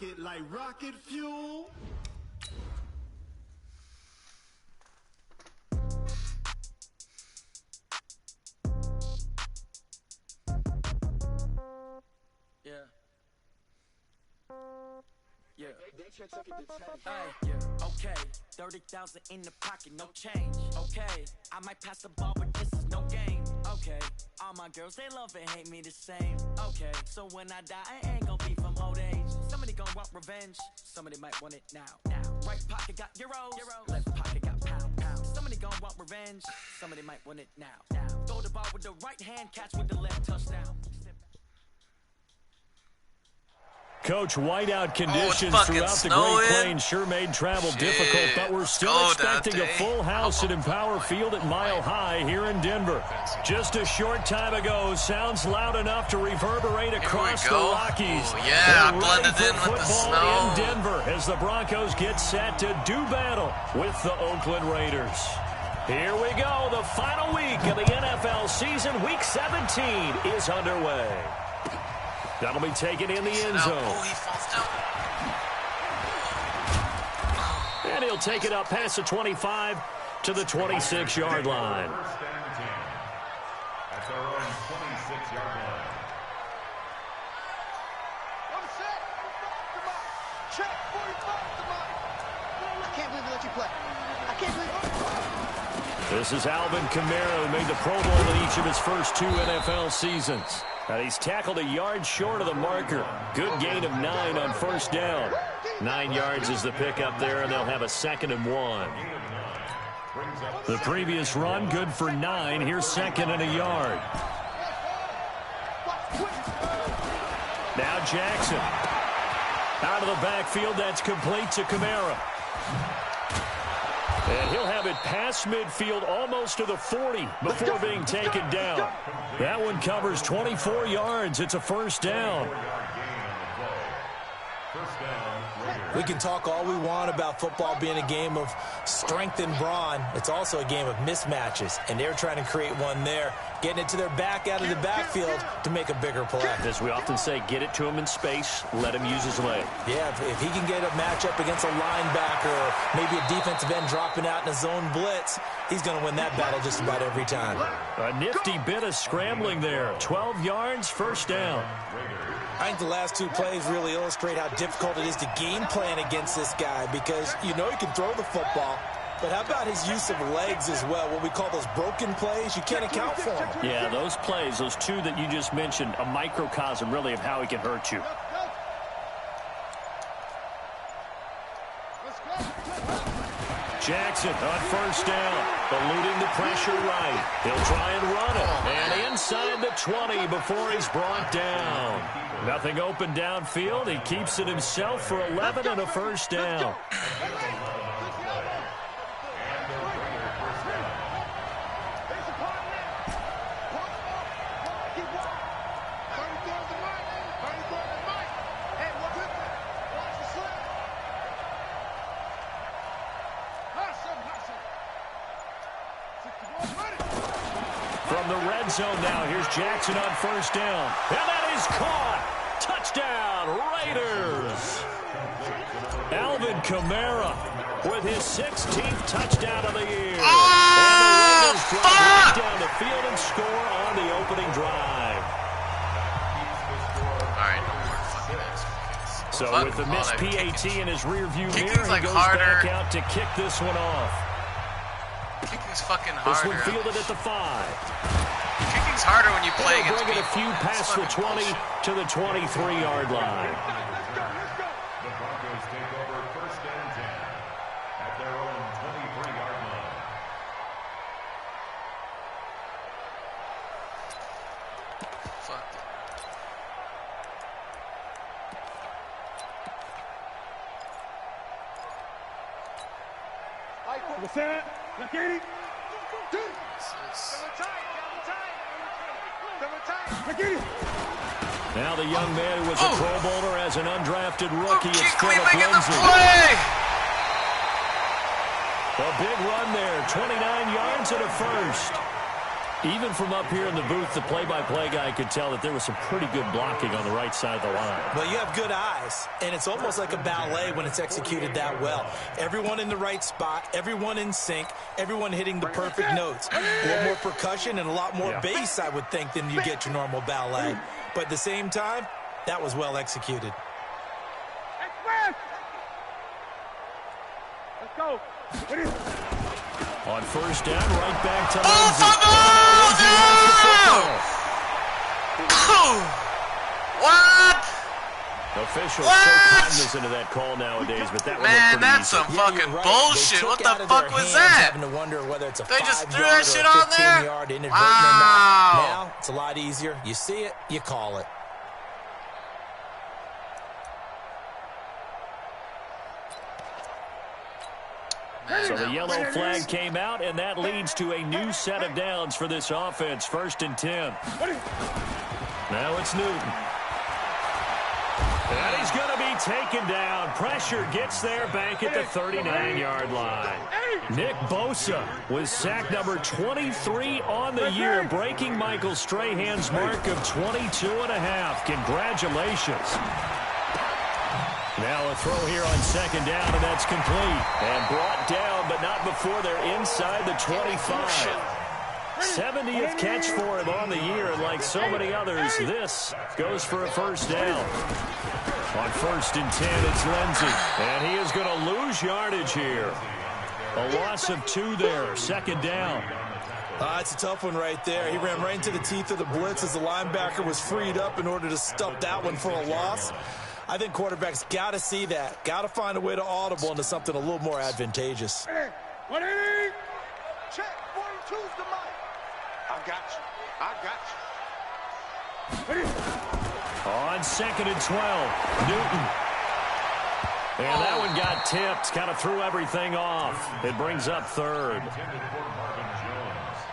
it like rocket fuel. Yeah, okay. 30,000 in the pocket, no change. Okay, I might pass the ball, but this is no game. Okay, all my girls, they love and hate me the same. Okay, so when I die, I ain't gonna be from old age. Somebody gonna want revenge, somebody might want it now. Right pocket got euros, left pocket got pounds. Somebody gonna want revenge, somebody might want it now. Throw the ball with the right hand, catch with the left, touchdown. Coach, whiteout conditions throughout the Great Plains sure made travel difficult, but we're still expecting Dante. a full house at Empower Field at Mile High here in Denver. Just a short time ago, sounds loud enough to reverberate across the Rockies. Oh, yeah, They're blended ready in for with the football snow. in Denver as the Broncos get set to do battle with the Oakland Raiders. Here we go. The final week of the NFL season, Week 17, is underway. That'll be taken in the end zone. Oh, he falls down. And he'll take it up past the 25 to the 26-yard line. That's our own 26-yard line. I can't believe we let you play. I can't believe. This is Alvin Kamara, who made the Pro Bowl in each of his first 2 NFL seasons. And he's tackled a yard short of the marker. Good gain of 9 on first down. 9 yards is the pickup there, and they'll have a 2nd and 1. The previous run, good for 9. Here's 2nd and a yard. Now Jackson. Out of the backfield, that's complete to Kamara. And he'll have it past midfield almost to the 40 before being taken down. That one covers 24 yards. It's a first down. We can talk all we want about football being a game of strength and brawn. It's also a game of mismatches, and they're trying to create one there, getting it to their back out of the backfield to make a bigger play. As we often say, get it to him in space, let him use his leg. Yeah, if he can get a matchup against a linebacker or maybe a defensive end dropping out in a zone blitz, he's going to win that battle just about every time. A nifty bit of scrambling there. 12 yards, first down. I think the last 2 plays really illustrate how difficult it is to game plan against this guy because you know he can throw the football, but how about his use of legs as well? What we call those broken plays, you can't account for them. Yeah, those plays, those 2 that you just mentioned, a microcosm really of how he can hurt you. Jackson on first down, eluding the pressure right. He'll try and run it, and inside the 20 before he's brought down. Nothing open downfield. He keeps it himself for 11 and a first down. From the red zone now, here's Jackson on first down. And that is caught. Touchdown, Raiders. Alvin Kamara with his 16th touchdown of the year. And the Raiders drive down the field and score on the opening drive. All right, no more fucking excuses. So with the missed PAT in his rearview mirror, he like goes harder. back out to kick this one off. Kicking's fucking This harder. one fielded at the 5. Kicking's harder when you play against Bring it a people. few past the 20 to the 23-yard line. The Broncos take over first and 10 at their own 23-yard line. Fuck. What's that? Now the young man who was a Pro Bowler as an undrafted rookie is Philip making the Lindsay. play! A big run there, 29 yards and a first. Even from up here in the booth, the play-by-play guy could tell that there was some pretty good blocking on the right side of the line. Well, you have good eyes, and it's almost like a ballet when it's executed that well. Everyone in the right spot, everyone in sync, everyone hitting the perfect notes. A little more percussion and a lot more bass, I would think, than you get your normal ballet. But at the same time, that was well executed. Let's go. On first down, right back to Lindsay. What? Officials so cognizant of that call nowadays, but that Man, that's easy. some fucking right. bullshit. What the fuck was that? Having to wonder whether it's a They just 5 threw yard that shit or a on there? 15-yard inadvertent Wow. or not. Now, it's a lot easier. You see it, you call it. So the yellow flag came out, and that leads to a new set of downs for this offense. 1st and 10. Now it's Newton. And he's going to be taken down. Pressure gets there back at the 39-yard line. Nick Bosa with sack number 23 on the year, breaking Michael Strahan's mark of 22.5. Congratulations. Now a throw here on 2nd down, and that's complete. And brought down, but not before they're inside the 25. 70th catch for him on the year, and like so many others, this goes for a 1st down. On 1st and 10, it's Lindsay, and he is going to lose yardage here. A loss of 2 there, 2nd down. It's a tough one right there. He ran right into the teeth of the blitz as the linebacker was freed up in order to stuff that one for a loss. I think quarterbacks got to see that. Got to find a way to audible into something a little more advantageous. Check, 42's the mic. I got you. On 2nd and 12, Newton. And that one got tipped. Kind of threw everything off. It brings up 3rd.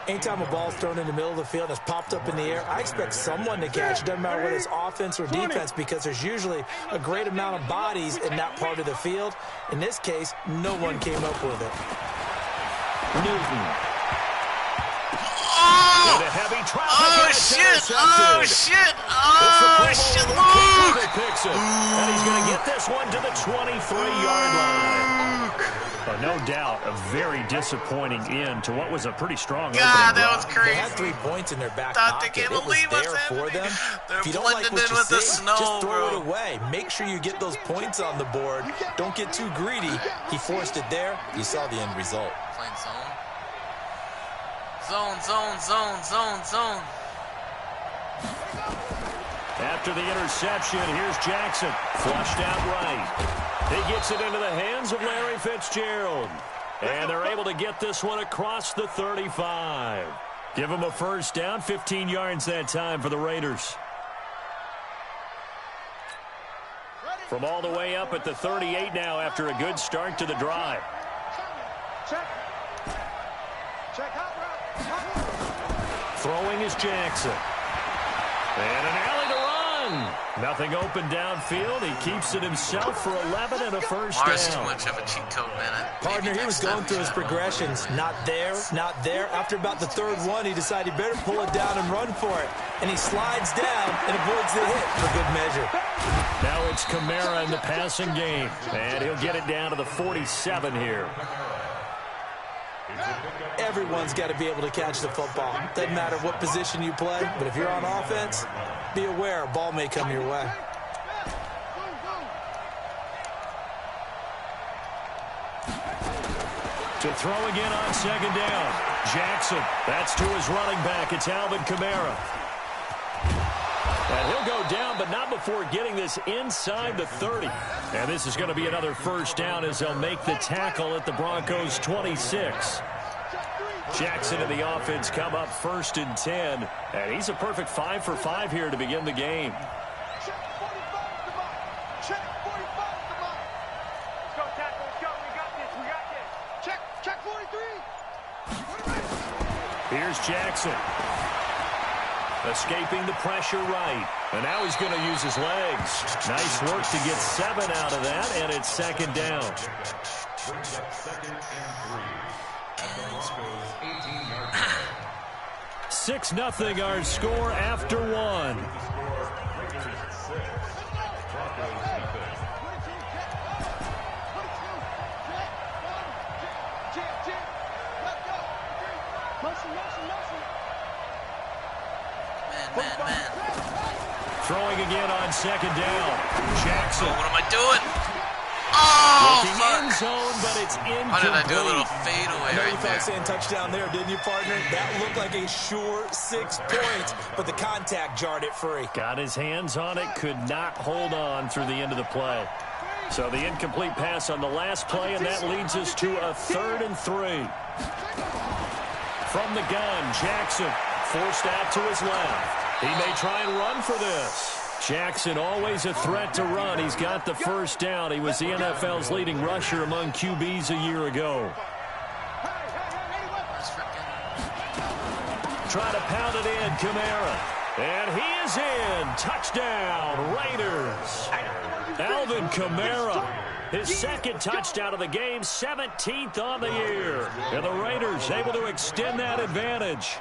Anytime a ball's thrown in the middle of the field and it's popped up in the air, I expect someone to catch it. Doesn't matter whether it's offense or defense, because there's usually a great amount of bodies in that part of the field. In this case, no one came up with it. Newton. Oh! Into heavy traffic. Oh, shit! Oh, shit! Oh, shit! Luke! Picks it. And he's going to get this one to the 23-yard line. No doubt, a very disappointing end to what was a pretty strong opening God, that run. was crazy. They had 3 points in their back Dante pocket. can't It was believe what's there for happening. them. They're If you don't like blending what in you with the see, snow, just throw bro. it away. Make sure you get those points on the board. Don't get too greedy. He forced it there. You saw the end result. Playing zone. Zone. After the interception, here's Jackson. Flushed out right. He gets it into the hands of Larry Fitzgerald. And they're able to get this one across the 35. Give him a 1st down, 15 yards that time for the Raiders. From all the way up at the 38 now after a good start to the drive. Throwing is Jackson. And an alley to run. Nothing open downfield. He keeps it himself for 11 and a 1st Mars too down. much of a cheat code, man. Partner, he was going through his progressions. Not there, not there. After about the 3rd one, he decided he better pull it down and run for it. And he slides down and avoids the hit for good measure. Now it's Kamara in the passing game. And he'll get it down to the 47 here. Everyone's got to be able to catch the football. Doesn't matter what position you play, but if you're on offense, be aware a ball may come your way. To throw again on 2nd down. Jackson, that's to his running back. It's Alvin Kamara. And he'll go down, but not before getting this inside the 30. And this is going to be another 1st down as they'll make the tackle at the Broncos' 26. Jackson and the offense come up 1st and 10. And he's a perfect 5 for 5 here to begin the game. Here's Jackson. Escaping the pressure right. And now he's going to use his legs. Nice work to get 7 out of that, and it's 2nd down. Brings up 2nd and 3. At the Broncos' 18-yard line. 6-0 our score after one. Man. Throwing again on second down. Jackson. Oh, what am I doing? Oh, looking fuck. end zone, but it's incomplete. Why did I do a little fadeaway You right thought there? saying touchdown there, didn't you, partner? That looked like a sure 6 points, but the contact jarred it free. Got his hands on it, could not hold on through the end of the play. So the incomplete pass on the last play, and that leads us to a 3rd and 3. From the gun, Jackson forced out to his left. He may try and run for this. Jackson always a threat to run. He's got the first down. He was the NFL's leading rusher among QBs a year ago. Try to pound it in, Kamara. And he is in. Touchdown, Raiders. Alvin Kamara, his 2nd touchdown of the game, 17th on the year. And the Raiders able to extend that advantage.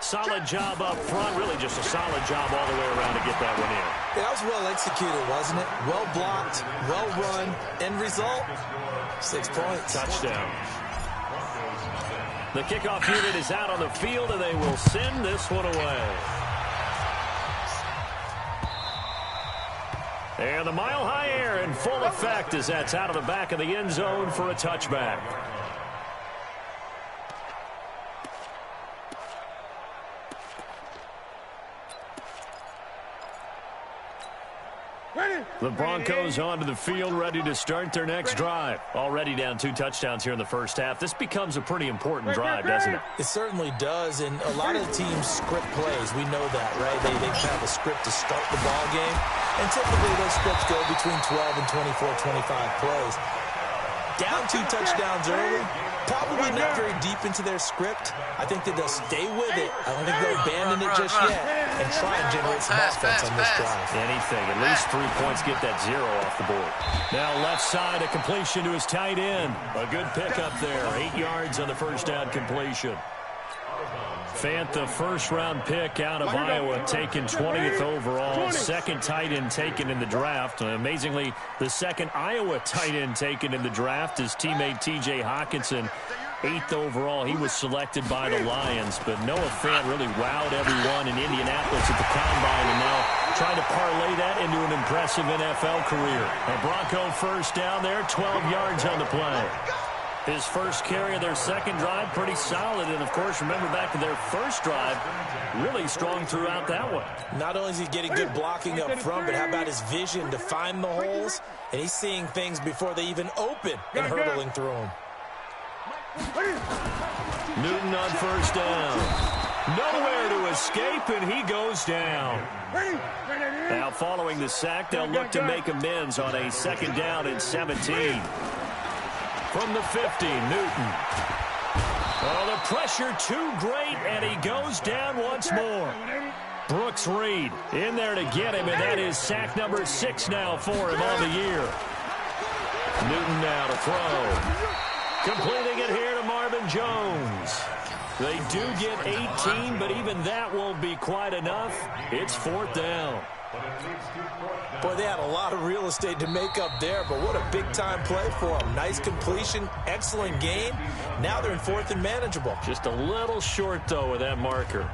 Solid job up front, really just a solid job all the way around to get that one in. That was well executed, wasn't it? Well blocked, well run. End result, 6 points. Touchdown. The kickoff unit is out on the field, and they will send this one away. And the mile-high air in full effect as that's out of the back of the end zone for a touchback. The Broncos onto the field, ready to start their next drive. Already down 2 touchdowns here in the first half. This becomes a pretty important drive, doesn't it? It certainly does, and a lot of the teams script plays. We know that, right? They have a script to start the ball game, and typically those scripts go between 12 and 24, 25 plays. Down 2 touchdowns early, probably not very deep into their script. I think that they'll stay with it. I don't think they'll abandon it just yet and try and generate some offense on this drive. Anything. At least 3 points, get that 0 off the board. Now left side, a completion to his tight end. A good pickup there. 8 yards on the first down completion. Fant, the first-round pick out of Iowa, taken 20th overall. 2nd tight end taken in the draft. Amazingly, the 2nd Iowa tight end taken in the draft is teammate T.J. Hawkinson. 8th overall, he was selected by the Lions. But Noah Fant really wowed everyone in Indianapolis at the Combine, and now trying to parlay that into an impressive NFL career. A Bronco first down there, 12 yards on the play. His first carry of their 2nd drive, pretty solid. And, of course, remember back to their first drive, really strong throughout that one. Not only is he getting good blocking up front, but how about his vision to find the holes? And he's seeing things before they even open and hurdling through them. Newton on first down. Nowhere to escape, and he goes down. Now, following the sack, they'll look to make amends on a 2nd down and 17. From the 50, Newton. Oh, the pressure too great, and he goes down once more. Brooks Reed in there to get him, and that is sack number 6 now for him on the year. Newton now to throw. Completing it here to Marvin Jones. They do get 18, but even that won't be quite enough. It's 4th down. Boy, they had a lot of real estate to make up there, but what a big-time play for them. Nice completion, excellent game. Now they're in 4th and manageable. Just a little short, though, with that marker.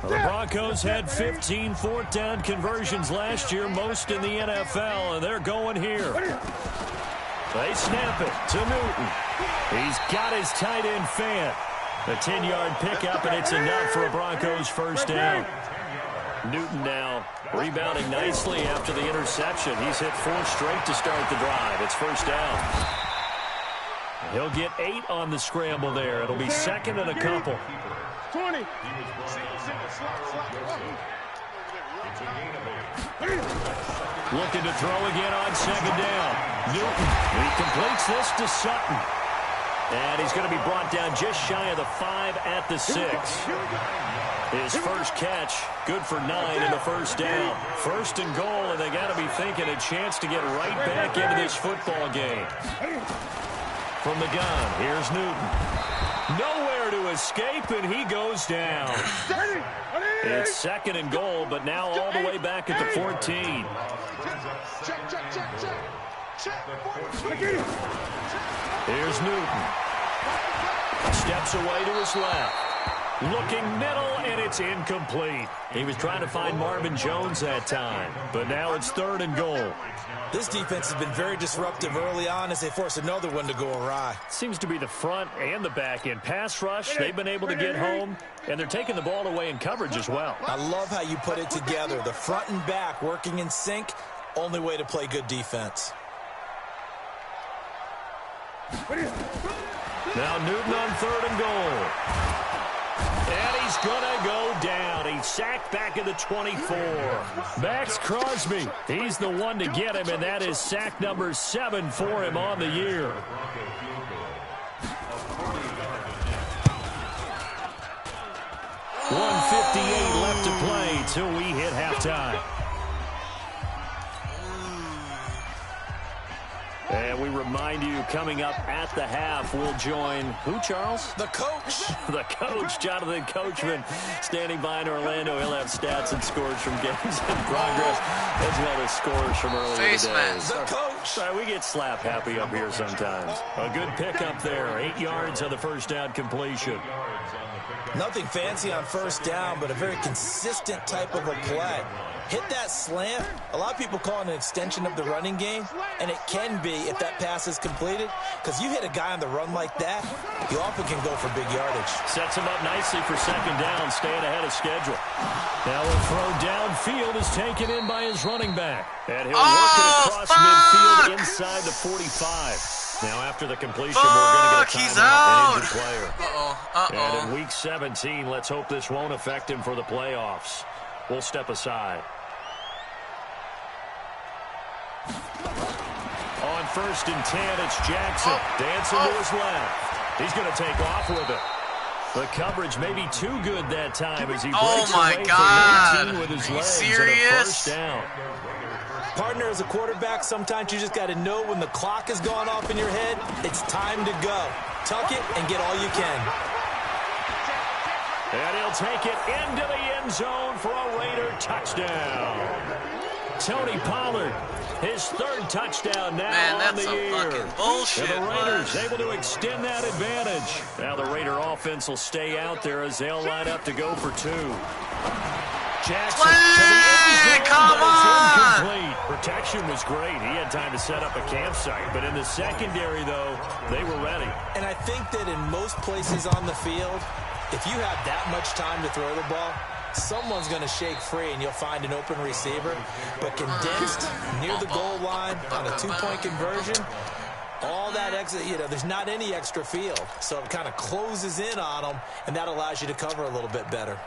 The Broncos had 15 4th down conversions last year, most in the NFL, and they're going here. They snap it to Newton. He's got his tight end Fant. A 10-yard pickup, and it's enough for a Broncos first down. Newton now rebounding nicely after the interception. He's hit 4 straight to start the drive. It's first down. He'll get 8 on the scramble there. It'll be 2nd and a couple. 20. Looking to throw again on 2nd down. Newton, he completes this to Sutton. And he's going to be brought down just shy of the 5 at the 6. His first catch, good for 9 and a first down. First and goal, and they got to be thinking a chance to get right back into this football game. From the gun, here's Newton. Nowhere to escape, and he goes down. It's second and goal, but now all the way back at the 14. Here's Newton. Steps away to his left. Looking middle, and it's incomplete. He was trying to find Marvin Jones that time, but now it's third and goal. This defense has been very disruptive early on as they force another one to go awry. Seems to be the front and the back end. Pass rush, they've been able to get home, and they're taking the ball away in coverage as well. I love how you put it together. The front and back working in sync, only way to play good defense. Now Newton on third and goal. And he's going to go down. He's sacked back at the 24. Max Crosby, he's the one to get him, and that is sack number 7 for him on the year. 1:58 left to play till we hit halftime. And we remind you, coming up at the half, we'll join who, Charles? The coach. The coach, Jonathan Coachman, standing by in Orlando. He'll have stats and scores from games in progress, as well as scores from earlier today. The coach. Sorry, we get slap happy up here sometimes. A good pickup there. 8 yards on the first down completion. Nothing fancy on first down, but a very consistent type of a play. Hit that slant. A lot of people call it an extension of the running game, and it can be if that pass is completed, because you hit a guy on the run like that, you often can go for big yardage. Sets him up nicely for second down, staying ahead of schedule. Now a throw downfield is taken in by his running back, and he'll work it across midfield inside the 45. Now after the completion, we're going to get a timeout, an injured player. And in week 17, let's hope this won't affect him for the playoffs. We'll step aside. On first and 10, it's Jackson. Dancing to his left. He's going to take off with it. The coverage may be too good that time as he breaks away from 19 with his legs and a first down. Partner, as a quarterback, sometimes you just got to know when the clock has gone off in your head, it's time to go. Tuck it and get all you can. And he'll take it into the end zone for a Raider touchdown. Tony Pollard, his third touchdown now on the year. Fucking bullshit, and the Raiders able to extend that advantage. Now the Raider offense will stay out there as they'll line up to go for 2. Jackson to the end zone, come on! Incomplete. Protection was great. He had time to set up a campsite. But in the secondary, though, they were ready. And I think that in most places on the field, if you have that much time to throw the ball, someone's going to shake free and you'll find an open receiver. But condensed near the goal line on a 2-point conversion, all that extra, there's not any extra field. So it kind of closes in on them, and that allows you to cover a little bit better.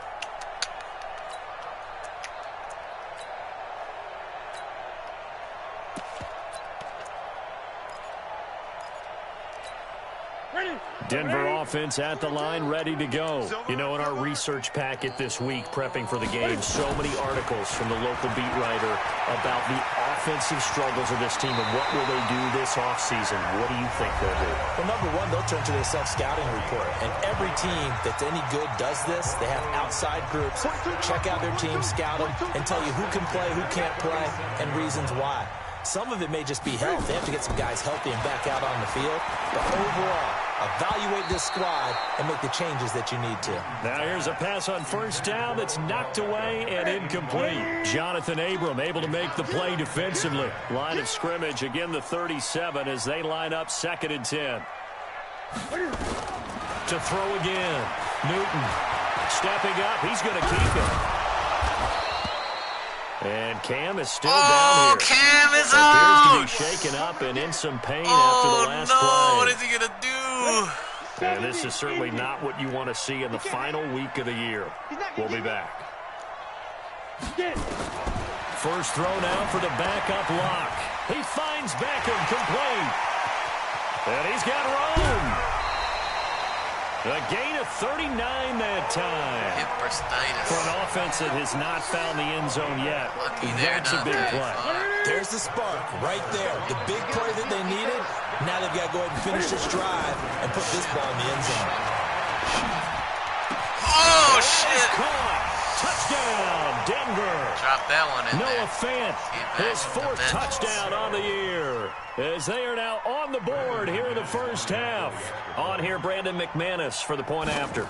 Denver offense at the line, ready to go. In our research packet this week, prepping for the game, so many articles from the local beat writer about the offensive struggles of this team and what will they do this offseason. What do you think they'll do? Well, number one, they'll turn to their self-scouting report. And every team that's any good does this. They have outside groups. Check out their team, scout them, and tell you who can play, who can't play, and reasons why. Some of it may just be health. They have to get some guys healthy and back out on the field. But overall, evaluate this squad and make the changes that you need to. Now here's a pass on first down that's knocked away and incomplete. Jonathan Abram able to make the play defensively. Line of scrimmage, again the 37 as they line up second and 10. To throw again. Newton stepping up. He's going to keep it. And Cam is still down here. Cam is out. Appears to be shaken up and in some pain after the last play. What is he going to do? And this is certainly not what you want to see in the final week of the year. We'll be back. First throw now for the backup lock. He finds Beckham complete. And he's got room. A gain of 39 that time. For an offense that has not found the end zone yet, that's a big play. There's the spark right there. The big play that they needed. Now they've got to go ahead and finish this drive and put this ball in the end zone. Oh, shit. Touchdown, Denver. Drop that one in Noah there. Fant, his fourth touchdown on the year. As they are now on the board here in the first half. On here, Brandon McManus for the point after.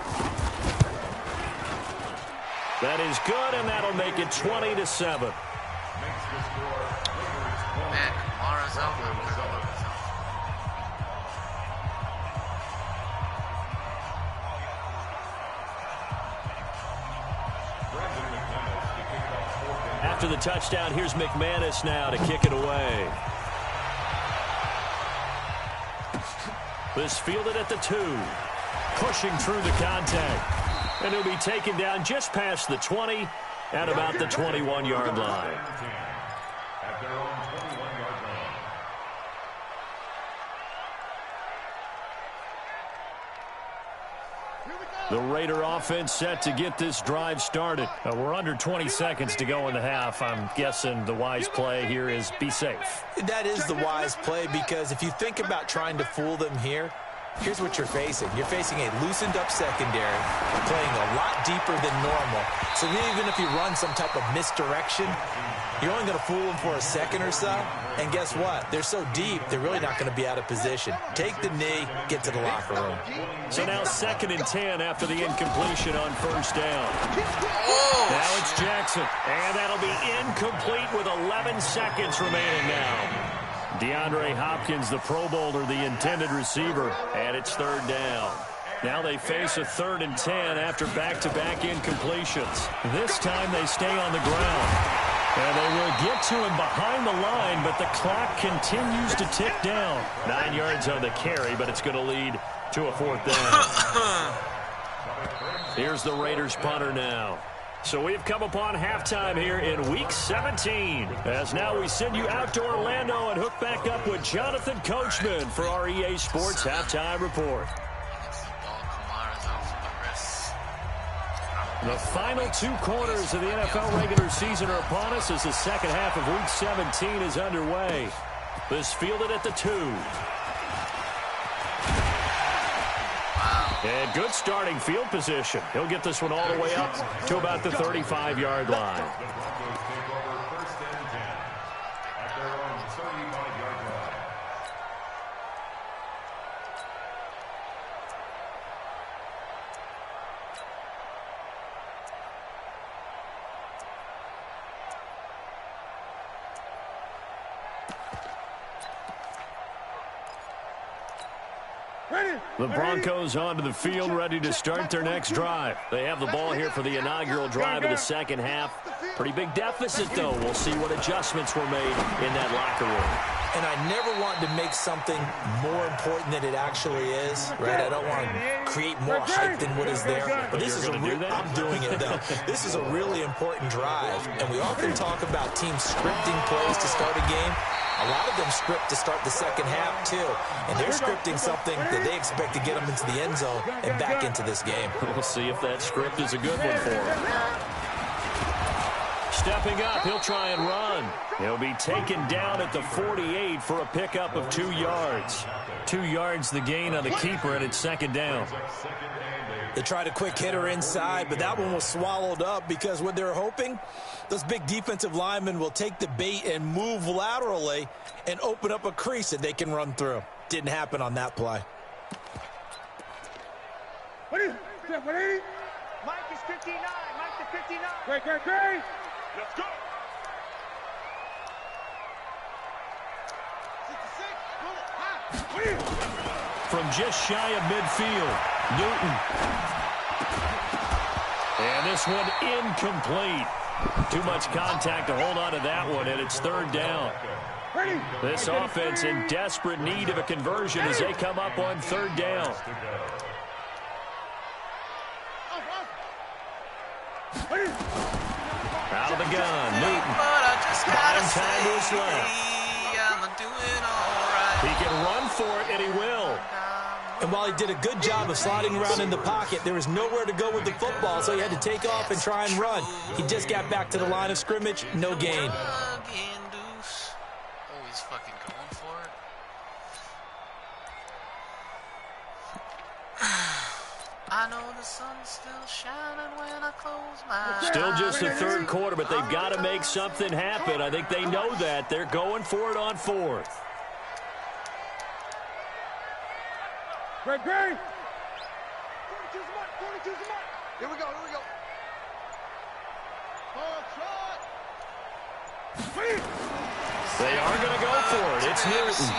That is good, and that'll make it 20-7. Man, Kamara's out. After the touchdown, here's McManus now to kick it away. This fielded at the 2. Pushing through the contact. And he'll be taken down just past the 20 at about the 21-yard line. At their own 21-yard line. The Raider offense set to get this drive started. We're under 20 seconds to go in the half. I'm guessing the wise play here is be safe. That is the wise play, because if you think about trying to fool them here, here's what you're facing. You're facing a loosened up secondary, playing a lot deeper than normal. So even if you run some type of misdirection, you're only going to fool them for a second or so. And guess what? They're so deep, they're really not going to be out of position. Take the knee, get to the locker room. So now 2nd and 10 after the incompletion on first down. Now it's Jackson. And that'll be incomplete with 11 seconds remaining now. DeAndre Hopkins, the Pro Bowler, the intended receiver, and it's 3rd down. Now they face a 3rd and 10 after back-to-back incompletions. This time they stay on the ground. And they will get to him behind the line, but the clock continues to tick down. 9 yards on the carry, but it's going to lead to a 4th down. Here's the Raiders punter now. So we've come upon halftime here in Week 17. As now we send you out to Orlando and hook back up with Jonathan Coachman for our EA Sports Halftime Report. The final 2 quarters of the NFL regular season are upon us as the second half of Week 17 is underway. This fielded at the 2. And good starting field position. He'll get this one all the way up to about the 35-yard line. The Broncos onto the field, ready to start their next drive. They have the ball here for the inaugural drive of the second half. Pretty big deficit, though. We'll see what adjustments were made in that locker room. And I never want to make something more important than it actually is, right? I don't want to create more hype than what is there. But this is I'm doing it, though. This is a really important drive. And we often talk about teams scripting plays to start a game. A lot of them script to start the second half, too. And they're scripting something that they expect to get them into the end zone and back into this game. We'll see if that script is a good one for them. Stepping up, he'll try and run. He'll be taken down at the 48 for a pickup of 2 yards. 2 yards the gain on the keeper, and it's 2nd down. They tried a quick hitter inside, but that one was swallowed up because what they're hoping, those big defensive linemen will take the bait and move laterally and open up a crease that they can run through. Didn't happen on that play. What is it? Mike is 59. Mike to 59. Great. Let's go. 66. From just shy of midfield, Newton. And this one incomplete. Too much contact to hold on to that one, and it's 3rd down. This offense in desperate need of a conversion as they come up on 3rd down. Out of the gun, Newton. Bottom time to his left. I'm doing all right. He can run for it, and he will. And while he did a good job of sliding around in the pocket, there was nowhere to go with the football, so he had to take off and try and run. He just got back to the line of scrimmage, no gain. Again, Deuce. Always fucking going for it. I know the sun's still shining when I close my eyes. Still just the third quarter, but they've got to make something happen. I think they know that. They're going for it on fourth. Great, great. Here we go. They are going to go for it. It's Newton.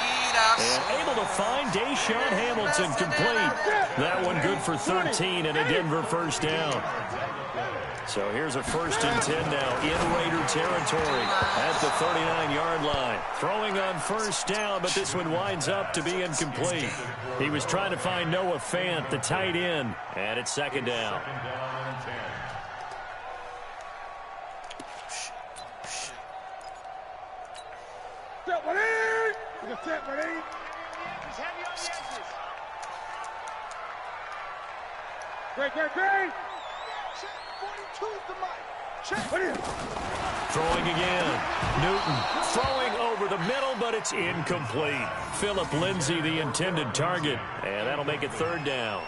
And able to find Deshaun Hamilton complete. That one good for 13 and a Denver first down. So here's a 1st and 10 now in Raider territory at the 39-yard line. Throwing on first down, but this one winds up to be incomplete. He was trying to find Noah Fant, the tight end, and it's 2nd down. Step one in. Step one in. He's heavy on the edges. Great, great, great. Check 42's the mic. Check. What is it? Throwing again. Newton throwing over the middle, but it's incomplete. Philip Lindsay, the intended target, and that'll make it 3rd down.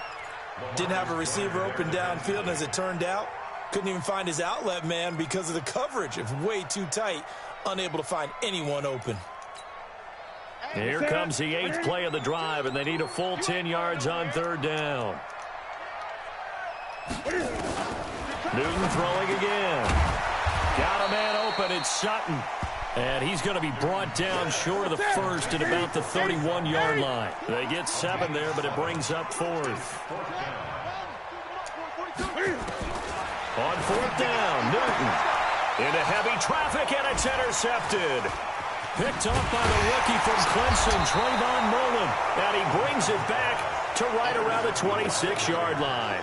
Didn't have a receiver open downfield, and as it turned out, couldn't even find his outlet man because of the coverage. It was way too tight, unable to find anyone open. Here comes the 8th play of the drive, and they need a full 10 yards on 3rd down. Newton throwing again. Got a man open. It's Sutton. And he's going to be brought down short of the first at about the 31-yard line. They get 7 there, but it brings up 4th. On 4th down, Newton into heavy traffic, and it's intercepted. Picked up by the rookie from Clemson, Trayvon Mullen. And he brings it back to right around the 26-yard line.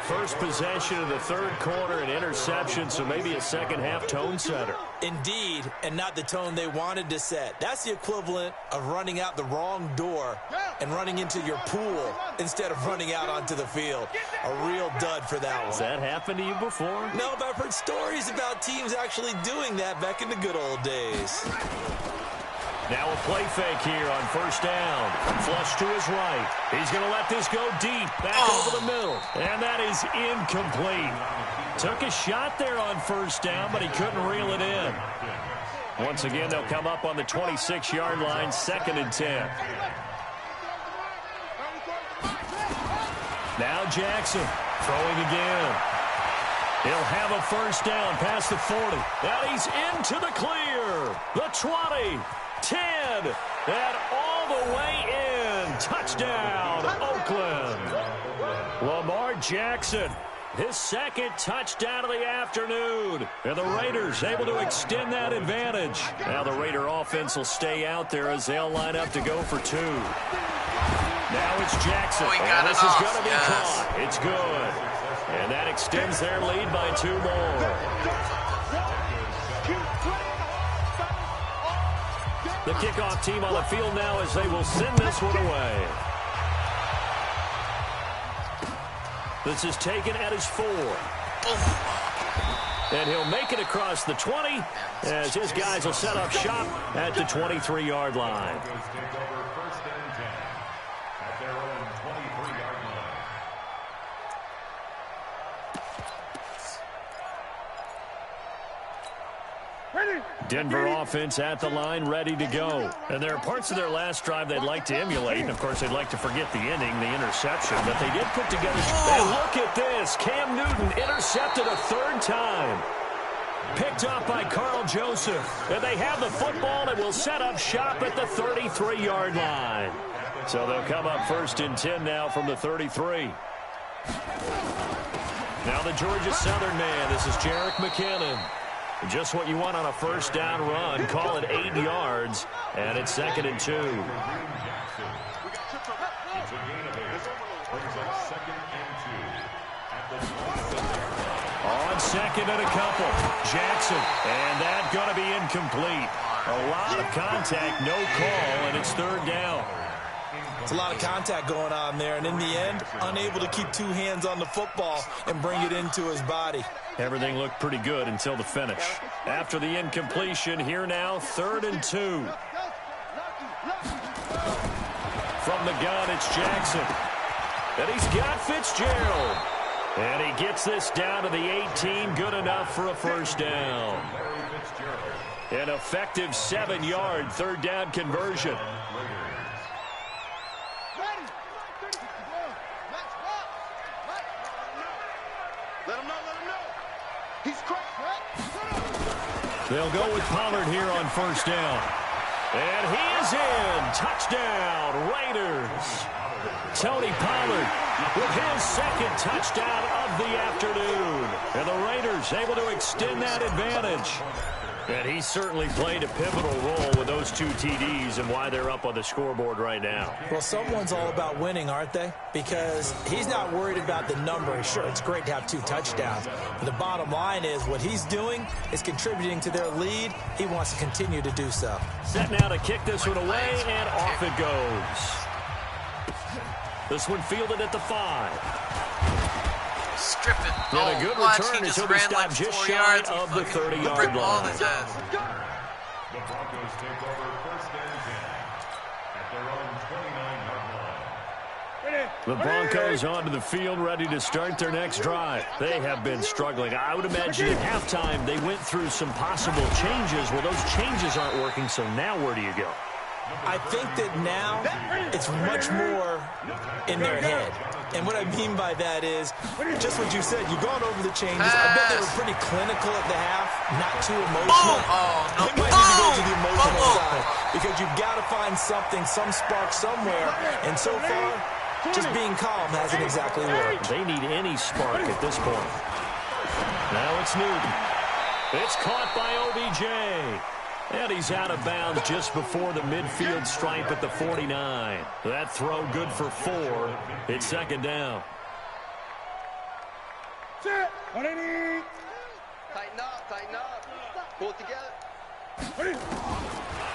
First possession of the 3rd quarter, an interception, so maybe a second-half tone setter. Indeed, and not the tone they wanted to set. That's the equivalent of running out the wrong door and running into your pool instead of running out onto the field. A real dud for that one. Has that happened to you before? No, but I've heard stories about teams actually doing that back in the good old days. Now a play fake here on 1st down. Flush to his right. He's going to let this go deep, back over the middle. And that is incomplete. Took a shot there on 1st down, but he couldn't reel it in. Once again, they'll come up on the 26-yard line, 2nd and 10. Now Jackson throwing again. He'll have a 1st down past the 40. Now he's into the clear. The 20. 10, and all the way in. Touchdown, Oakland. Lamar Jackson, his 2nd touchdown of the afternoon. And the Raiders able to extend that advantage. Now the Raider offense will stay out there as they'll line up to go for 2. Now it's Jackson. Oh, he got this it is off. going to be Yes. caught. It's good. And that extends their lead by 2 more. The kickoff team on the field now as they will send this one away. This is taken at his 4. And he'll make it across the 20 as his guys will set up shop at the 23-yard line. Denver offense at the line, ready to go. And there are parts of their last drive they'd like to emulate. And, of course, they'd like to forget the ending, the interception. But they did put together. And look at this. Cam Newton intercepted a 3rd time. Picked up by Carl Joseph. And they have the football and will set up shop at the 33-yard line. So they'll come up 1st and 10 now from the 33. Now the Georgia Southern man. This is Jerick McKinnon. Just what you want on a 1st down run. Call it 8 yards. And it's 2nd and 2. On 2nd and a couple. Jackson. And that going to be incomplete. A lot of contact, no call, and it's 3rd down. It's a lot of contact going on there, and in the end, unable to keep two hands on the football and bring it into his body. Everything looked pretty good until the finish. After the incompletion, here now, 3rd and 2. From the gun, it's Jackson. And he's got Fitzgerald. And he gets this down to the 18, good enough for a first down. An effective 7-yard 3rd down conversion. Let him know. He's cracked. They'll go with Pollard here on first down. And he is in. Touchdown, Raiders. Tony Pollard with his 2nd touchdown of the afternoon. And the Raiders able to extend that advantage. And he certainly played a pivotal role with those 2 TDs and why they're up on the scoreboard right now. Well, someone's all about winning, aren't they? Because he's not worried about the number. Sure, it's great to have 2 touchdowns. But the bottom line is what he's doing is contributing to their lead. He wants to continue to do so. Set now to kick this one away, and off it goes. This one fielded at the 5. Strip it. And a good return as he'll be stopped just shy of the 30-yard line. The Broncos take over 1st and 10 at their own 29-yard line. The Broncos onto the field, ready to start their next drive. They have been struggling. I would imagine at halftime they went through some possible changes. Well, those changes aren't working, so now where do you go? I think that now it's much more in their head. And what I mean by that is just what you said. You've gone over the changes. I bet they were pretty clinical at the half, not too emotional. They might need to go to the emotional side because you've got to find something, some spark somewhere. And so far, just being calm hasn't exactly worked. They need any spark at this point. Now it's Newton. It's caught by OBJ. And he's out of bounds just before the midfield stripe at the 49. That throw good for 4. It's 2nd down. Tighten up. Pull it together.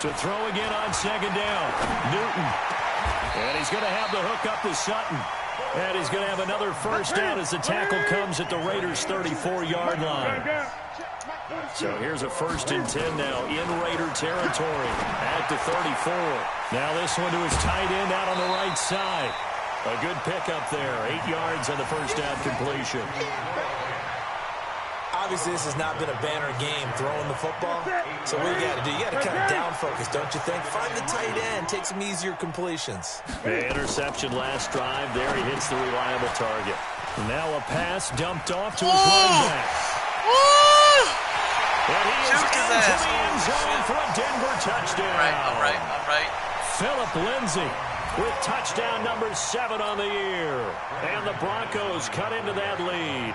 To throw again on 2nd down. Newton. And he's going to have the hook up to Sutton. And he's going to have another first down as the tackle comes at the Raiders' 34-yard line. So here's a 1st and 10 now in Raider territory at the 34. Now this one to his tight end out on the right side. A good pickup there. 8 yards on the first down completion. Obviously, this has not been a banner game throwing the football. So what you got to do? You got to kind of down focus, don't you think? Find the tight end. Take some easier completions. The interception last drive. There he hits the reliable target. Now a pass dumped off to his running back. And he is into the end zone for a Denver touchdown. All right. Phillip Lindsay with touchdown number 7 on the year. And the Broncos cut into that lead.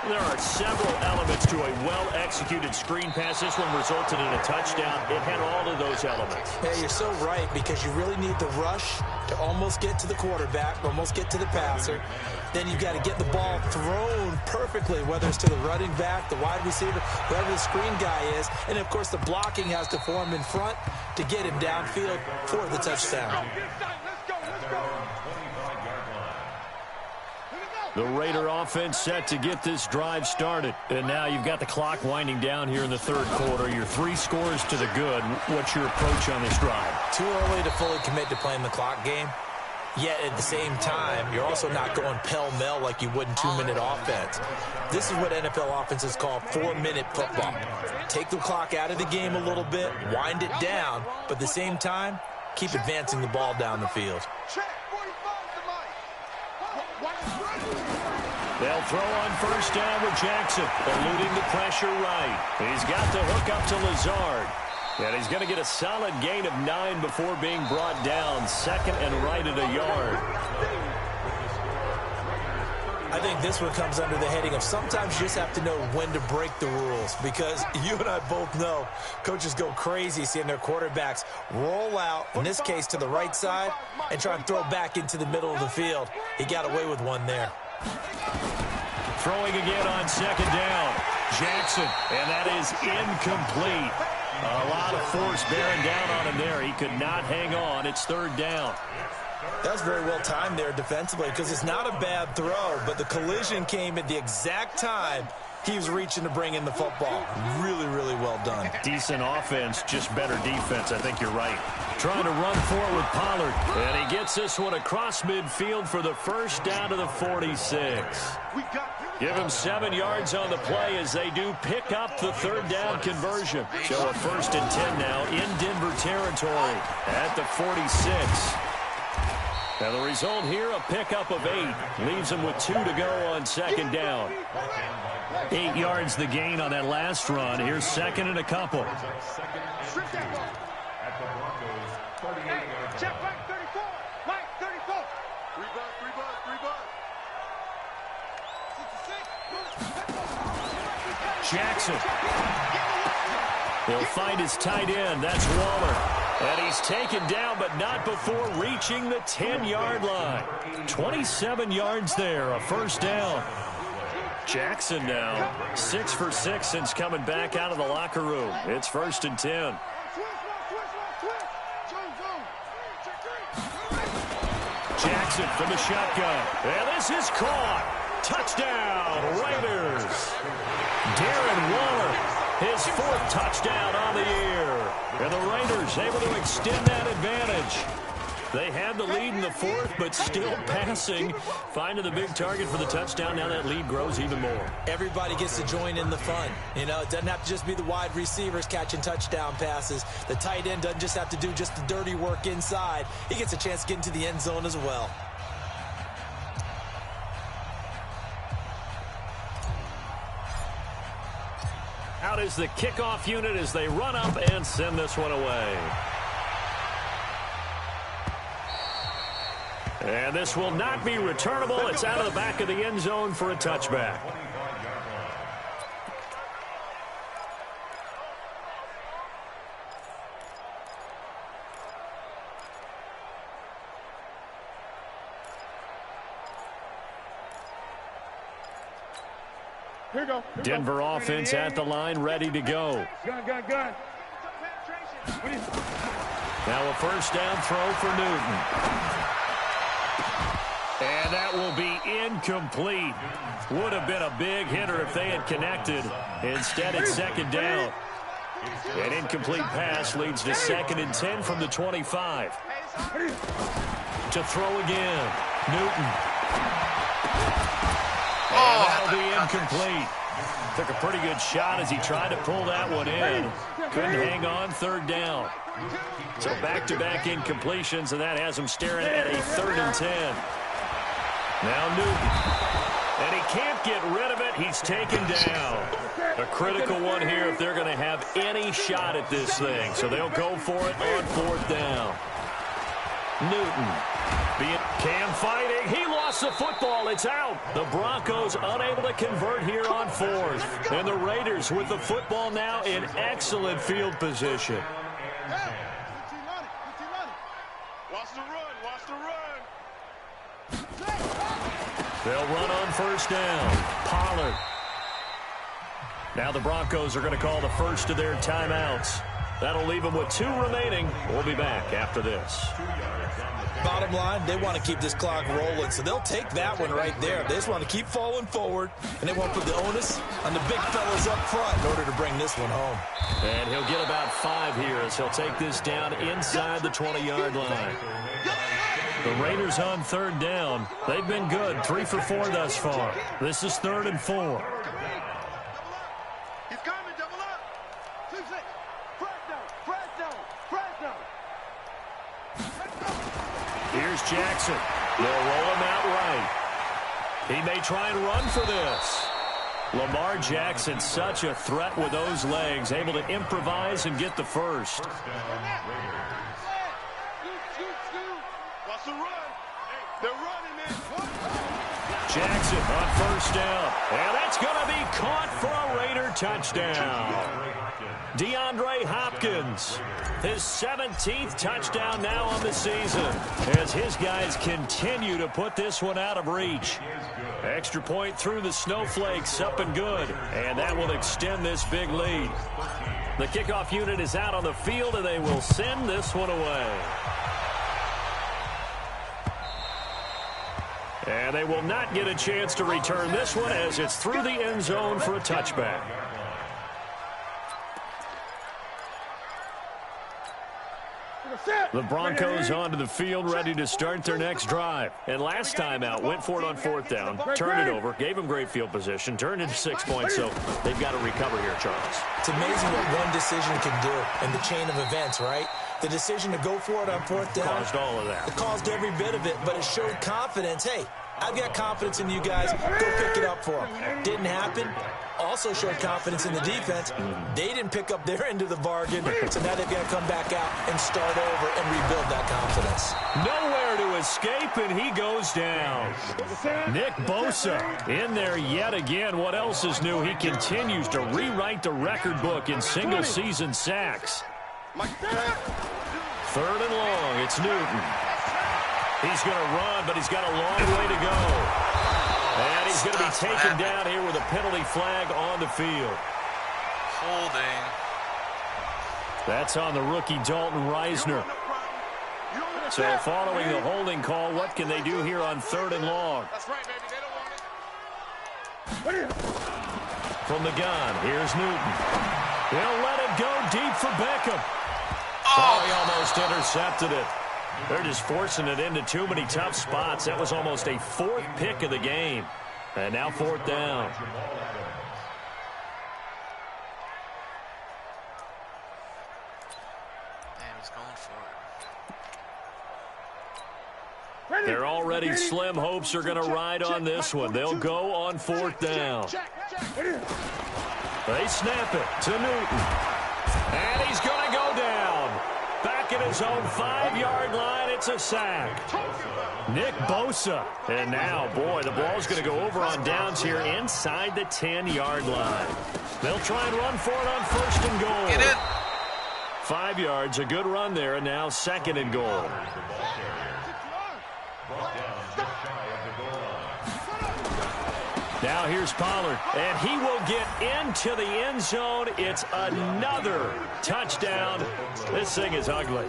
There are several elements to a well-executed screen pass. This one resulted in a touchdown. It had all of those elements. Yeah, you're so right because you really need the rush to almost get to the quarterback, almost get to the passer. Then you've got to get the ball thrown perfectly, whether it's to the running back, the wide receiver, whoever the screen guy is. And, of course, the blocking has to form in front to get him downfield for the touchdown. The Raider offense set to get this drive started. And now you've got the clock winding down here in the 3rd quarter. Your 3 scores to the good. What's your approach on this drive? Too early to fully commit to playing the clock game. Yet at the same time, you're also not going pell-mell like you would in 2-minute offense. This is what NFL offenses call 4-minute football. Take the clock out of the game a little bit, wind it down, but at the same time, keep advancing the ball down the field. They'll throw on first down with Jackson, eluding the pressure right. He's got the hook up to Lazard. And he's going to get a solid gain of 9 before being brought down. 2nd and right at a yard. I think this one comes under the heading of sometimes you just have to know when to break the rules because you and I both know coaches go crazy seeing their quarterbacks roll out, in this case to the right side, and try and throw back into the middle of the field. He got away with one there. Throwing again on 2nd down. Jackson, and that is incomplete. A lot of force bearing down on him there. He could not hang on. It's third down. That was very well timed there defensively because it's not a bad throw, but the collision came at the exact time he was reaching to bring in the football. Really, really well done. Decent offense, just better defense. I think you're right. Trying to run forward with Pollard, and he gets this one across midfield for the first down to the 46. Give him 7 yards on the play as they do pick up the third down conversion. So a 1st and 10 now in Denver territory at the 46. Now the result here, a pickup of 8. Leaves them with 2 to go on second down. 8 yards the gain on that last run. Here's second and a couple. Check back 34. Mike 34. 3 bucks. Jackson. He'll find his tight end. That's Waller. And he's taken down, but not before reaching the 10-yard line. 27 yards there, a first down. Jackson now 6 for 6 since coming back out of the locker room. It's 1st and 10. Jackson from the shotgun. And this is caught. Touchdown, Raiders. Darren Waller, his 4th touchdown on the year. And the Raiders able to extend that advantage. They had the lead in the 4th, but still passing. Finding the big target for the touchdown. Now that lead grows even more. Everybody gets to join in the fun. You know, it doesn't have to just be the wide receivers catching touchdown passes. The tight end doesn't just have to do just the dirty work inside. He gets a chance to get into the end zone as well. Out is the kickoff unit as they run up and send this one away. And this will not be returnable. It's out of the back of the end zone for a touchback. Here we go. Denver offense at the line, ready to go. Gun. Now a first down throw for Newton. And that will be incomplete. Would have been a big hitter if they had connected. Instead, it's second down. An incomplete pass leads to 2nd and 10 from the 25. To throw again. Newton. And that'll be incomplete. Took a pretty good shot as he tried to pull that one in. Couldn't hang on, third down. So back-to-back incompletions, and that has him staring at a 3rd and 10. Now Newton. And he can't get rid of it. He's taken down. A critical one here if they're going to have any shot at this thing. So they'll go for it on 4th down. Newton. Cam fighting. He lost the football. It's out. The Broncos unable to convert here on 4th. And the Raiders with the football now in excellent field position. Watch the run. They'll run on first down. Pollard. Now the Broncos are going to call the first of their timeouts. That'll leave them with 2 remaining. We'll be back after this. Bottom line, they want to keep this clock rolling, so they'll take that one right there. They just want to keep falling forward, and they want to put the onus on the big fellas up front in order to bring this one home. And he'll get about 5 here as he'll take this down inside the 20-yard line. The Raiders on 3rd down. They've been good, 3 for 4 thus far. This is 3rd and 4. He's coming, double up. 2-6. Fresno. Here's Jackson. They'll roll him out right. He may try and run for this. Lamar Jackson, such a threat with those legs, able to improvise and get the first. Watch the run. They're running, man. Jackson on first down. And that's going to be caught for a Raider touchdown. DeAndre Hopkins. His 17th touchdown now on the season as his guys continue to put this one out of reach. Extra point through the snowflakes, up and good. And that will extend this big lead. The kickoff unit is out on the field, and they will send this one away. And they will not get a chance to return this one as it's through the end zone for a touchback. The Broncos onto the field, ready to start their next drive. And last time out, went for it on 4th down, turned it over, gave them great field position, turned into 6 points, so they've got to recover here, Charles. It's amazing what one decision can do in the chain of events, right? The decision to go for it on 4th down caused all of that. It caused every bit of it, but it showed confidence. Hey, I've got confidence in you guys. Go pick it up for them. Didn't happen. Also showed confidence in the defense. They didn't pick up their end of the bargain, so now they've got to come back out and start over and rebuild that confidence. Nowhere to escape, and he goes down. Nick Bosa in there yet again. What else is new? He continues to rewrite the record book in single-season sacks. 3rd and long. It's Newton. He's going to run, but he's got a long way to go. And he's going to be taken down here with a penalty flag on the field. Holding. That's on the rookie Dalton Reisner. So following the holding call, what can they do here on 3rd and long? That's right, baby. They don't want it. From the gun, here's Newton. He'll let it go deep for Beckham. Oh, he almost intercepted it. They're just forcing it into too many tough spots. That was almost a 4th pick of the game. And now 4th down. Damn, he's going for it. They're already slim hopes are going to ride on this one. They'll go on 4th down. They snap it to Newton. And he's going to go down. Back at his own 5-yard line, it's a sack. Nick Bosa. And now, boy, the ball's going to go over on downs here inside the 10-yard line. They'll try and run for it on 1st and goal. Get it. 5 yards, a good run there, and now 2nd and goal. Now here's Pollard, and he will get into the end zone. It's another touchdown. This thing is ugly.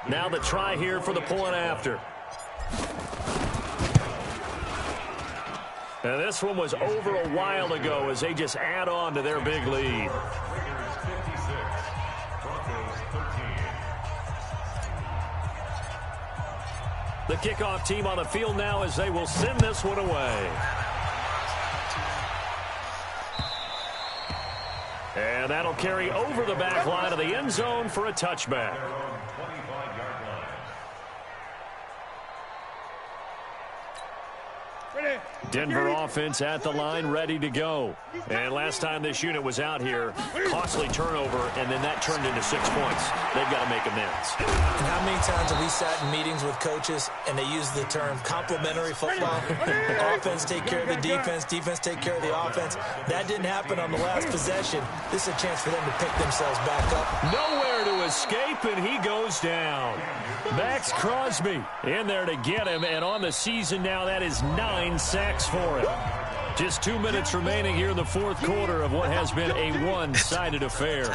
Now the try here for the point after. Now this one was over a while ago as they just add on to their big lead. The kickoff team on the field now as they will send this one away. And that'll carry over the back line of the end zone for a touchback. Denver offense at the line, ready to go. And last time this unit was out here, costly turnover, and then that turned into 6 points. They've got to make amends. And how many times have we sat in meetings with coaches and they use the term complementary football? Offense take care of the defense, defense take care of the offense. That didn't happen on the last possession. This is a chance for them to pick themselves back up. Nowhere to escape, and he goes down. Max Crosby in there to get him, and on the season now, that is 9 sacks for him. Just 2 minutes remaining here in the 4th quarter of what has been a one-sided affair.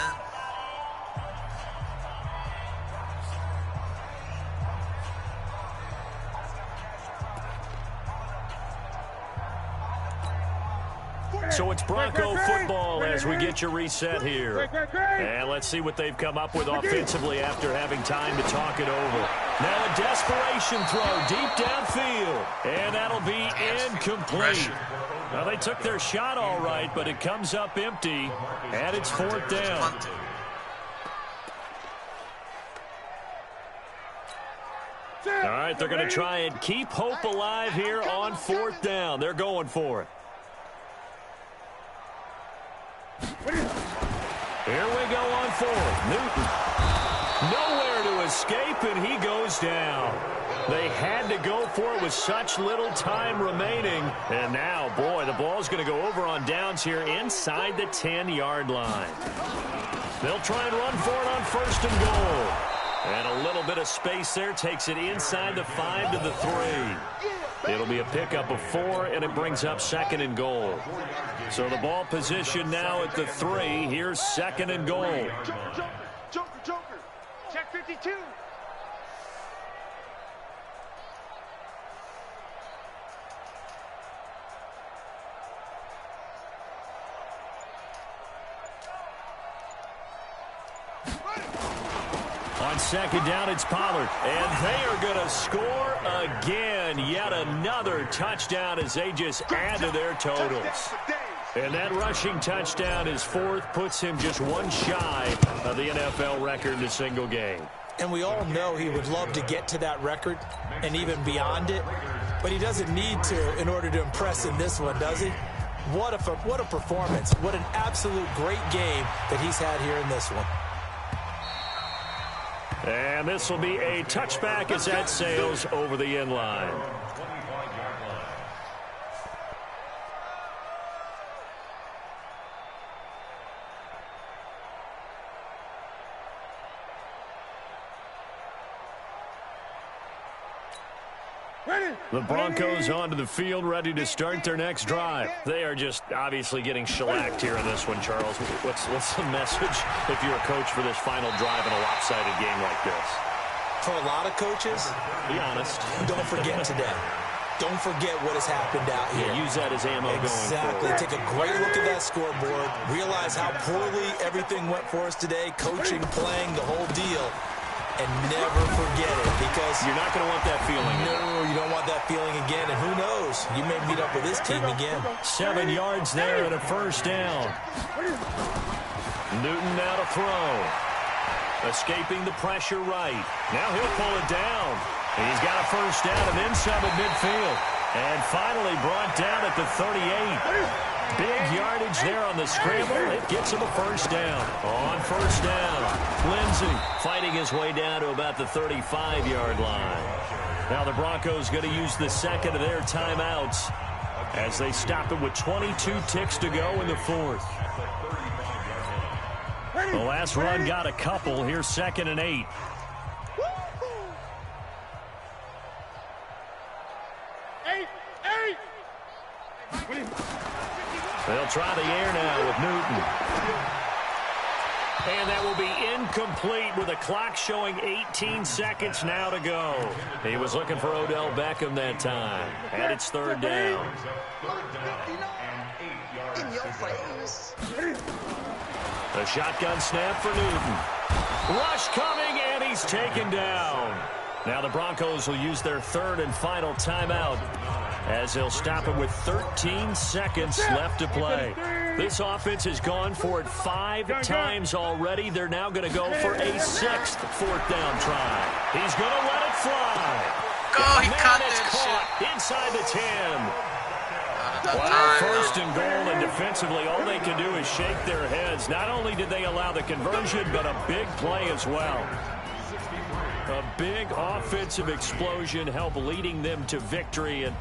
So it's Bronco football as we get you reset here. And let's see what they've come up with offensively after having time to talk it over. Now a desperation throw deep downfield. And that'll be incomplete. Well, they took their shot all right, but it comes up empty. And it's 4th down. All right, they're going to try and keep hope alive here on 4th down. They're going for it. Here we go on 4th. Newton. Nowhere to escape, and he goes down. They had to go for it with such little time remaining. And now, boy, the ball's going to go over on downs here inside the 10-yard line. They'll try and run for it on 1st and goal. And a little bit of space there takes it inside the 5 to the 3. It'll be a pickup of 4, and it brings up 2nd and goal. So the ball position now at the 3. Here's 2nd and goal. Joker. Check 52. On 2nd down, it's Pollard. And they are going to score again. Yet another touchdown as they just add to their totals. And that rushing touchdown, his 4th, puts him just one shy of the NFL record in a single game. And we all know he would love to get to that record and even beyond it. But he doesn't need to in order to impress in this one, does he? What a performance. What an absolute great game that he's had here in this one. And this will be a touchback as that sails over the end line. The Broncos onto the field, ready to start their next drive. They are just obviously getting shellacked here in this one, Charles. What's the message if you're a coach for this final drive in a lopsided game like this? For a lot of coaches, be honest. Don't forget today. Don't forget what has happened out here. Yeah, use that as ammo going Exactly. forward. Take a great look at that scoreboard. Realize how poorly everything went for us today. Coaching, playing, the whole deal. And never forget it, because you're not going to want that feeling. No, you don't want that feeling again. And who knows? You may meet up with this team again. 7 yards there and a 1st down. Newton now to throw. Escaping the pressure right. Now he'll pull it down. He's got a 1st down and then some at midfield. And finally brought down at the 38. Big yardage there on the scramble. It gets him a 1st down. On 1st down, Lindsey fighting his way down to about the 35-yard line. Now the Broncos going to use the 2nd of their timeouts as they stop it with 22 ticks to go in the 4th. The last run got a couple. Here's 2nd and 8. They'll try the air now with Newton. And that will be incomplete with the clock showing 18 seconds now to go. He was looking for Odell Beckham that time. And it's 3rd down. In your face. A shotgun snap for Newton. Rush coming, and he's taken down. Now the Broncos will use their 3rd and final timeout as they'll stop it with 13 seconds left to play. This offense has gone for it 5 times already. They're now going to go for a 6th 4th down try. He's going to let it fly. Go, he caught It's that caught shit. inside the 10. Well, Time, 1st and goal, and defensively, all they can do is shake their heads. Not only did they allow the conversion, but a big play as well. A big offensive explosion helped leading them to victory. And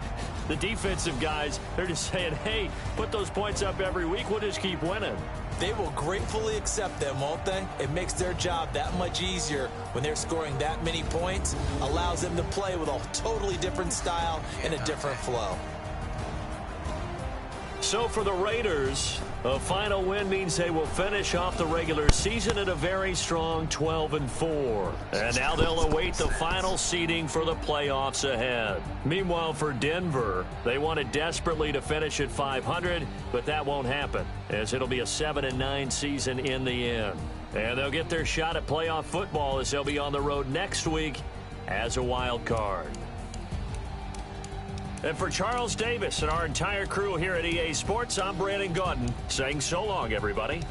the defensive guys, they're just saying, hey, put those points up every week. We'll just keep winning. They will gratefully accept them, won't they? It makes their job that much easier when they're scoring that many points. Allows them to play with a totally different style and a different flow. So for the Raiders, a final win means they will finish off the regular season at a very strong 12-4. And now they'll await the final seeding for the playoffs ahead. Meanwhile, for Denver, they wanted desperately to finish at 500, but that won't happen, as it'll be a 7-9 season in the end. And they'll get their shot at playoff football as they'll be on the road next week as a wild card. And for Charles Davis and our entire crew here at EA Sports, I'm Brandon Gaudin saying so long, everybody.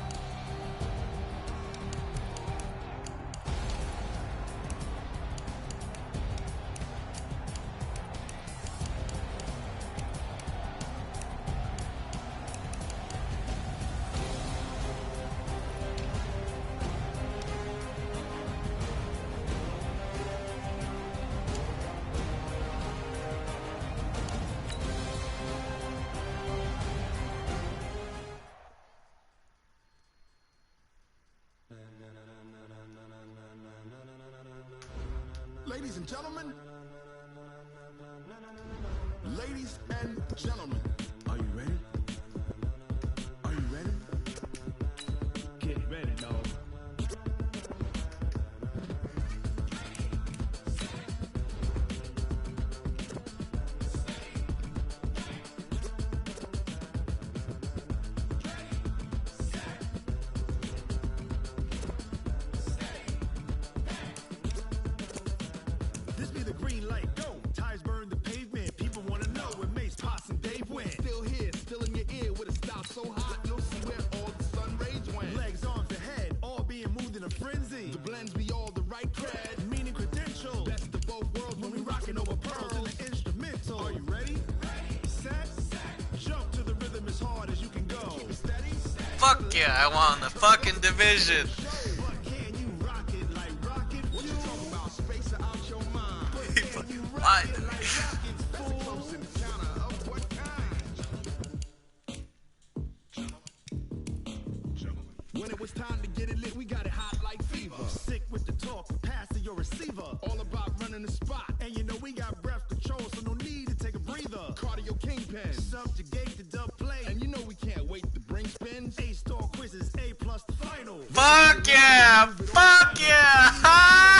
Ladies and gentlemen. Ladies and gentlemen. Are you ready? Are you ready? Get ready, dog. This be the green light, go. Tires burn the pavement. People want to know where Mace, Potts, and Dave went. Still here, still in your ear with a style so hot, you'll see where all the sun rays went. Legs, arms, the head, all being moved in a frenzy. The blends be all the right cred, meaning credentials. Best of both worlds when we rocking over pearls in the instrumental. Are you ready? Set, jump to the rhythm as hard as you can go. Keep it steady. Fuck yeah, I won the fucking division. But can you rock it like rocket? What you talking about? Space out your mind. But can you rock it like rockets? That's a close encounter of what kind? When it was time to get it lit, we got it hot like fever. Sick with the talk, pass to your receiver. All about running the spot. And you know we got breath control, so no need to take a breather. Cardio kingpin, subjugate the dub play. And you know we can't wait to bring spins. A-star quizzes, A+ the final. Fuck yeah! Fuck yeah!